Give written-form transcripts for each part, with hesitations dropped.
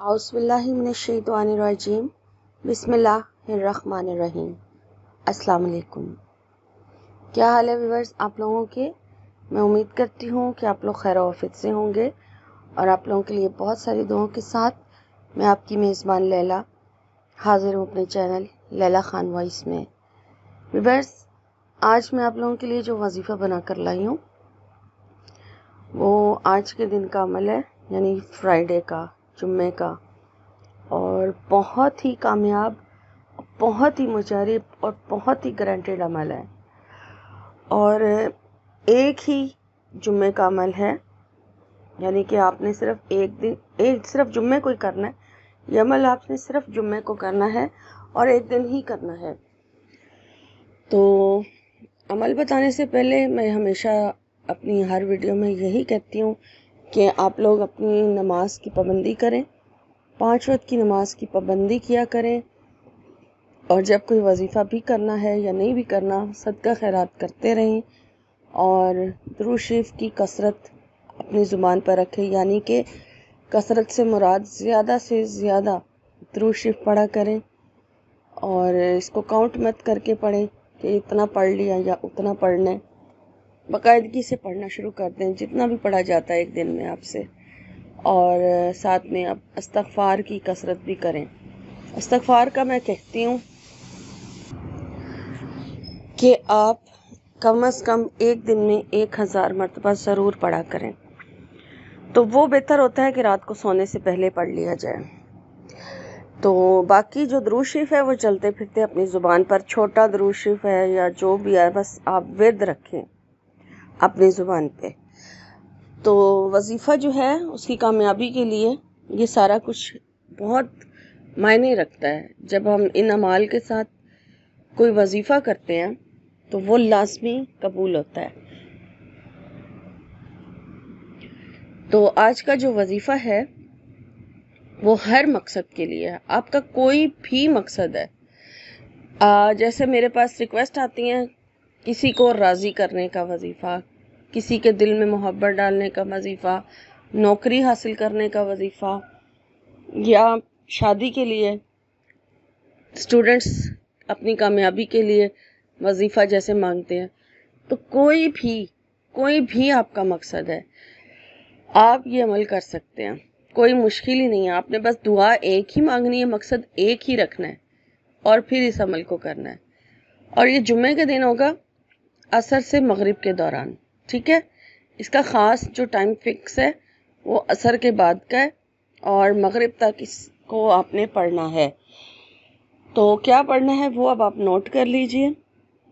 औज़ुबिल्लाहिमिनश्शैतानिर्रजीम बिस्मिल्लाहिर्रहमानिर्रहीम। अस्सलाम वालेकुम। क्या हाल है व्यूअर्स आप लोगों के। मैं उम्मीद करती हूँ कि आप लोग खैर आफियत से होंगे और आप लोगों के लिए बहुत सारी दुआओं के साथ मैं आपकी मेज़बान लैला हाजिर हूँ अपने चैनल लैला खान वॉइस में। व्यूअर्स, आज मैं आप लोगों के लिए जो वजीफ़ा बना कर लाई हूँ वो आज के दिन का अमल है, यानी फ्राइडे का, जुम्मे का, और बहुत ही कामयाब, बहुत ही मुजरब और बहुत ही गारंटेड अमल है। और एक ही जुम्मे का अमल है, यानी कि आपने सिर्फ सिर्फ जुम्मे को ही करना है। ये अमल आपने सिर्फ जुम्मे को करना है और एक दिन ही करना है। तो अमल बताने से पहले मैं हमेशा अपनी हर वीडियो में यही कहती हूँ कि आप लोग अपनी नमाज की पाबंदी करें, 5 वक्त की नमाज की पाबंदी किया करें, और जब कोई वजीफ़ा भी करना है या नहीं भी करना, सदका खैरात करते रहें और दुरूद शरीफ की कसरत अपनी ज़ुबान पर रखें, यानी कि कसरत से मुराद ज़्यादा से ज़्यादा दुरूद शरीफ पढ़ा करें और इसको काउंट मत करके पढ़ें कि इतना पढ़ लिया या उतना पढ़ना है। बाकायदगी से पढ़ना शुरू कर दें, जितना भी पढ़ा जाता है एक दिन में आपसे। और साथ में अब इस्तग़फ़ार की कसरत भी करें। इस्तग़फ़ार का मैं कहती हूँ कि आप कम से कम एक दिन में 1000 मरतबा ज़रूर पढ़ा करें। तो वो बेहतर होता है कि रात को सोने से पहले पढ़ लिया जाए। तो बाकी जो दुरूद शरीफ है वो चलते फिरते अपनी ज़ुबान पर, छोटा दुरूद शरीफ है या जो भी है, बस आप विर्द रखें अपनी ज़ुबान पे। तो वजीफ़ा जो है उसकी कामयाबी के लिए ये सारा कुछ बहुत मायने रखता है। जब हम इन अमाल के साथ कोई वजीफ़ा करते हैं तो वो लाज़मी कबूल होता है। तो आज का जो वजीफ़ा है वो हर मकसद के लिए है। आपका कोई भी मकसद है, जैसे मेरे पास रिक्वेस्ट आती हैं, किसी को राज़ी करने का वजीफ़ा, किसी के दिल में मोहब्बत डालने का वजीफ़ा, नौकरी हासिल करने का वजीफ़ा, या शादी के लिए, स्टूडेंट्स अपनी कामयाबी के लिए वजीफ़ा जैसे मांगते हैं। तो कोई भी आपका मकसद है, आप ये अमल कर सकते हैं। कोई मुश्किल ही नहीं है। आपने बस दुआ एक ही मांगनी है, मकसद एक ही रखना है और फिर इस अमल को करना है। और ये जुम्मे के दिन होगा, असर से मगरिब के दौरान, ठीक है। इसका ख़ास जो टाइम फिक्स है वो असर के बाद का है और मगरिब तक इसको आपने पढ़ना है। तो क्या पढ़ना है वो अब आप नोट कर लीजिए।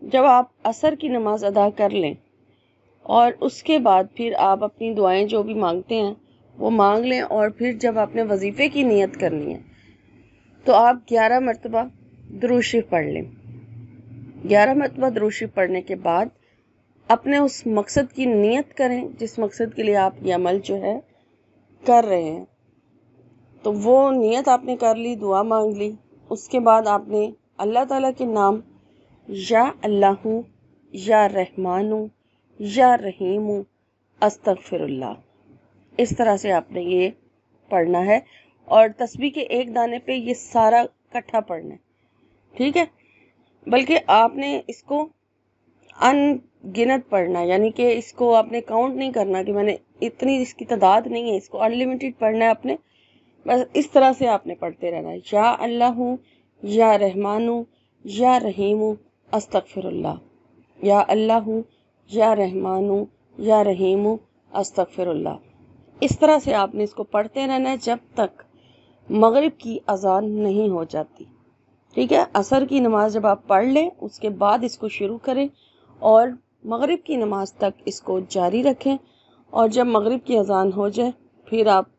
जब आप असर की नमाज अदा कर लें और उसके बाद फिर आप अपनी दुआएं जो भी मांगते हैं वो मांग लें, और फिर जब आपने वजीफ़े की नियत करनी है तो आप 11 मरतबा दुरूद शरीफ पढ़ लें। 11 मरतबा दुरूद शरीफ पढ़ने के बाद अपने उस मकसद की नियत करें जिस मकसद के लिए आप ये अमल जो है कर रहे हैं। तो वो नियत आपने कर ली, दुआ मांग ली, उसके बाद आपने अल्लाह ताला के नाम या अल्लाहू या रहमानू या रहीमू अस्तगफिरुल्लाह, इस तरह से आपने ये पढ़ना है। और तस्बीह के एक दाने पे ये सारा इकट्ठा पढ़ना है, ठीक है। बल्कि आपने इसको अनगिनत पढ़ना, यानी कि इसको आपने काउंट नहीं करना कि मैंने इतनी, इसकी तादाद नहीं है, इसको अनलिमिटेड पढ़ना है आपने। बस इस तरह से आपने पढ़ते रहना है, या अल्लाहू या रहमानू या रहीमू अस्तगफिरुल्लाह, या अल्लाहू या रहमानू या रहीमू अस्तगफिरुल्लाह। इस तरह से आपने इसको पढ़ते रहना है जब तक मगरिब की अजान नहीं हो जाती, ठीक है। असर की नमाज जब आप पढ़ लें उसके बाद इसको शुरू करें और मगरिब की नमाज तक इसको जारी रखें। और जब मगरिब की अजान हो जाए फिर आप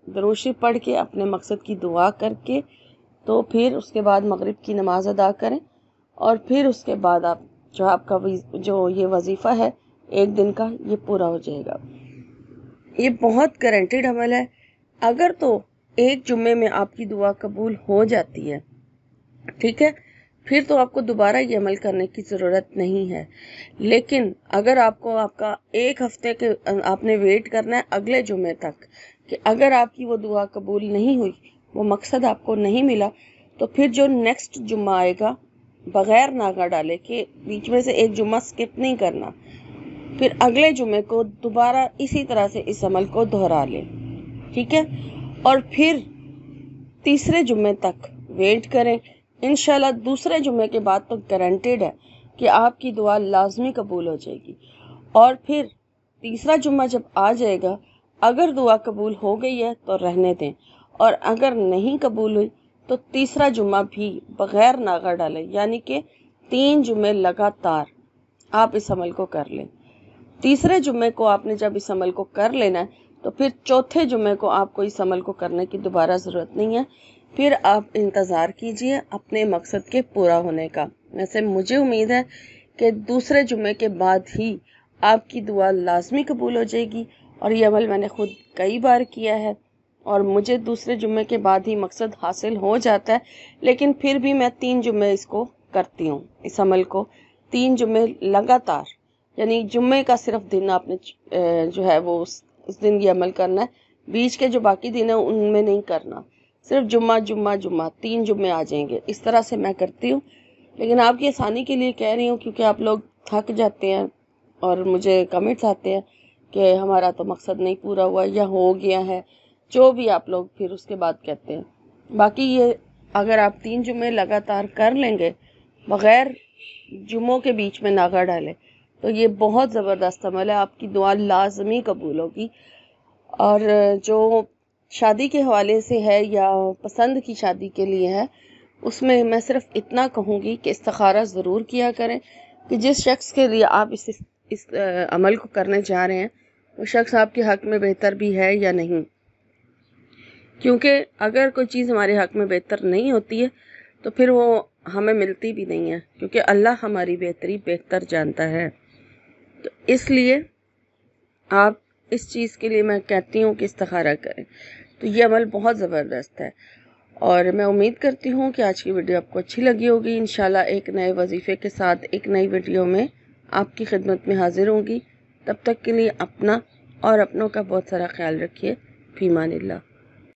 दुरूद शरीफ पढ़ के अपने मकसद की दुआ करके तो फिर उसके बाद मगरिब की नमाज अदा करें और फिर उसके बाद आप जो आपका जो ये वजीफ़ा है एक दिन का, ये पूरा हो जाएगा। ये बहुत गारंटेड अमल है। अगर तो एक जुम्मे में आपकी दुआ कबूल हो जाती है, ठीक है, फिर तो आपको दोबारा ये अमल करने की ज़रूरत नहीं है। लेकिन अगर आपको आपका एक हफ्ते के आपने वेट करना है अगले जुम्मे तक کہ اگر آپ کی وہ دعا قبول نہیں ہوئی، وہ مقصد آپ کو نہیں ملا، تو پھر جو نیکسٹ جمعہ آئے گا بغیر ناغہ ڈالے کہ بیچ میں سے ایک جمعہ سکپ نہیں کرنا، پھر اگلے جمعے کو دوبارہ اسی طرح سے اس عمل کو دہرا لیں، ٹھیک ہے؟ اور پھر تیسرے جمعے تک ویٹ کریں، انشاءاللہ دوسرے جمعے کے بعد تو گارنٹیڈ ہے کہ آپ کی دعا لازمی قبول ہو جائے گی۔ اور پھر تیسرا جمعہ جب آ جائے گا، اگر دعا قبول ہو گئی ہے تو رہنے دیں، اور اگر نہیں قبول ہوئی تو تیسرا جمعہ بھی بغیر ناغہ ڈالے، یعنی کہ 3 جمعے لگاتار آپ اس عمل کو کر لیں۔ تیسرے جمعے کو آپ نے جب اس عمل کو کر لینا ہے تو پھر چوتھے جمعے کو آپ کو اس عمل کو کرنے کی دوبارہ ضرورت نہیں ہے، پھر آپ انتظار کیجئے اپنے مقصد کے پورا ہونے کا۔ ویسے مجھے امید ہے کہ دوسرے جمعے کے بعد ہی آپ کی دعا لازمی قبول ہو جائے گی، اور یہ عمل میں نے خود کئی بار کیا ہے اور مجھے دوسرے جمعے کے بعد ہی مقصد حاصل ہو جاتا ہے، لیکن پھر بھی میں 3 جمعے اس کو کرتی ہوں، اس عمل کو 3 جمعے لگاتار، یعنی جمعے کا صرف دن آپ نے جو ہے وہ اس دن یہ عمل کرنا ہے، بیچ کے جو باقی دن ہیں ان میں نہیں کرنا، صرف جمعہ جمعہ جمعہ 3 جمعے آ جائیں گے، اس طرح سے میں کرتی ہوں۔ لیکن آپ کی آسانی کے لیے کہہ رہی ہوں، کیونکہ آپ لوگ تھک جاتے ہیں اور مجھے کمنٹس آتے ہیں کہ ہمارا تو مقصد نہیں پورا ہوا یا ہو گیا ہے، جو بھی آپ لوگ پھر اس کے بعد کہتے ہیں۔ باقی یہ اگر آپ 3 جمعے لگاتار کر لیں گے بغیر جمعوں کے بیچ میں ناغہ ڈالے تو یہ بہت زبردست عمل ہے، آپ کی دعا لازمی قبول ہوگی۔ اور جو شادی کے حوالے سے ہے یا پسند کی شادی کے لیے ہے، اس میں میں صرف اتنا کہوں گی کہ استخارہ ضرور کیا کریں کہ جس شخص کے لیے آپ اس عمل کو کرنے جا رہے ہیں وہ شخص آپ کے حق میں بہتر بھی ہے یا نہیں، کیونکہ اگر کوئی چیز ہمارے حق میں بہتر نہیں ہوتی ہے تو پھر وہ ہمیں ملتی بھی نہیں ہے، کیونکہ اللہ ہماری بہتری بہتر جانتا ہے۔ تو اس لیے آپ اس چیز کے لیے میں کہتی ہوں کہ استخارہ کریں۔ تو یہ عمل بہت زبردست ہے، اور میں امید کرتی ہوں کہ آج کی ویڈیو آپ کو اچھی لگی ہوگی۔ انشاءاللہ ایک نئے وظیفے کے ساتھ ایک نئی ویڈیو میں آپ کی خدمت میں حاضر ہوں گی۔ تب تک کے لیے اپنا اور اپنوں کا بہت سارا خیال رکھیے۔ فی امان اللہ۔